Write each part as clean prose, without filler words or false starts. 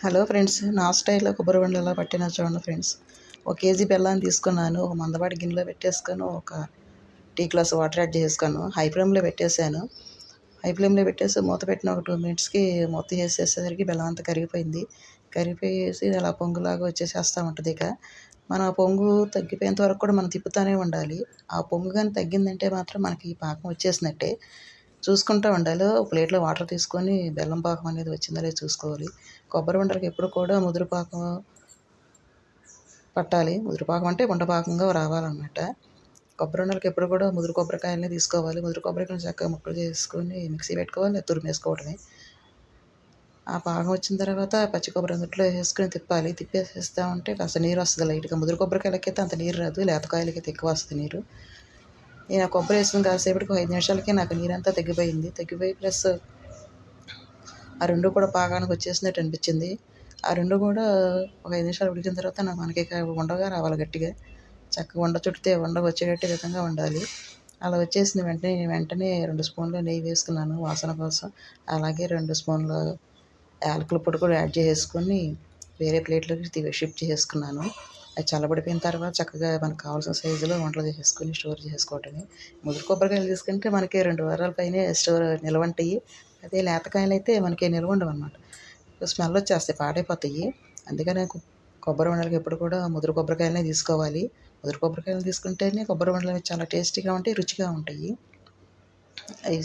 Hello friends, నా స్టైల్లో కొబ్బరి బొండాలు ఎలా పట్టినా చూడండి ఫ్రెండ్స్. ఒక కేజీ బెల్లాన్ని తీసుకున్నాను. ఒక మందపాటి గిన్నెలో పెట్టేసుకొని ఒక టీ గ్లాస్ వాటర్ యాడ్ చేసుకొని హై ఫ్లేమ్లో పెట్టేశాను. హై ఫ్లేమ్లో పెట్టేసి మూత పెట్టిన ఒక 2 మినిట్స్కి మూత చేసేసరికి బెల్లం అంతా కరిగిపోయింది. కరిగిపోయేసి అలా పొంగులాగా వచ్చేసేస్తూ ఉంటుంది. ఇక మనం ఆ పొంగు తగ్గిపోయేంత వరకు కూడా మనం తిప్పుతూనే ఉండాలి. ఆ పొంగు కానీ తగ్గిందంటే మాత్రం మనకి పాకం వచ్చేసినట్టే. చూసుకుంటూ ఉండాలి. ఒక ప్లేట్లో వాటర్ తీసుకొని బెల్లం పాకం అనేది వచ్చిందో లేదో చూసుకోవాలి. కొబ్బరి ఉండలకి ఎప్పుడు కూడా ముదురు పాకం పట్టాలి. ముదురు పాకం అంటే ఉండపాకంగా రావాలన్నమాట. కొబ్బరి ఉండలకి ఎప్పుడు కూడా ముదురు కొబ్బరికాయలనే తీసుకోవాలి. ముదురు కొబ్బరికాయలు చక్కగా ముక్కలు చేసుకొని మిక్సీ పెట్టుకోవాలి, లేదా తురిమేసుకోవడమే. ఆ పాకం వచ్చిన తర్వాత పచ్చి కొబ్బరి అందుట్లో వేసుకొని తిప్పాలి. తిప్పేసేస్తా ఉంటే కాస్త నీరు వస్తుంది లైట్గా. ముదురు కొబ్బరికాయలకైతే అంత నీరు రాదు, లేతకాయలకైతే ఎక్కువ వస్తుంది నీరు. నేను ఆ కొబ్బరి వేసుకుని కాసేపటికి 5 నిమిషాలకే నాకు నీరంతా తగ్గిపోయింది. తగ్గిపోయి ప్లస్ ఆ రెండు కూడా పాకానికి వచ్చేసినట్టు అనిపించింది. ఆ రెండు కూడా ఒక 5 నిమిషాలు ఉడికిన తర్వాత మనకి ఉండగా రావాలి గట్టిగా. చక్కగా ఉండ చుడితే ఉండ వచ్చేటట్టు విధంగా ఉండాలి. అలా వచ్చేసిన వెంటనే 2 స్పూన్లు నెయ్యి వేసుకున్నాను వాసన కోసం. అలాగే 2 స్పూన్ల యాలకుల పొడి కూడా యాడ్ చేసుకొని వేరే ప్లేట్లోకి షిఫ్ట్ చేసుకున్నాను. అది చల్లబడిపోయిన తర్వాత చక్కగా మనకు కావాల్సిన సైజులో వంటలు చేసేసుకొని స్టోర్ చేసుకోవటమే. ముదురు కొబ్బరికాయలు తీసుకుంటే మనకి 2 వారాల పైనే నిల్వ ఉంటాయి. అదే లేతకాయలు అయితే మనకి నిల్వ ఉండవు అన్నమాట. స్మెల్ వచ్చేస్తాయి, పాడైపోతాయి. అందుకనే కొబ్బరి ఉండలకి ఎప్పుడు కూడా ముదురు కొబ్బరికాయలనే తీసుకోవాలి. ముదురు కొబ్బరికాయలు తీసుకుంటేనే కొబ్బరి ఉండలు చాలా టేస్టీగా ఉంటాయి, రుచిగా ఉంటాయి. అవి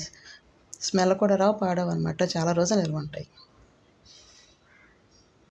స్మెల్ కూడా రావు, పాడవు అనమాట. చాలా రోజులు నిల్వ ఉంటాయి.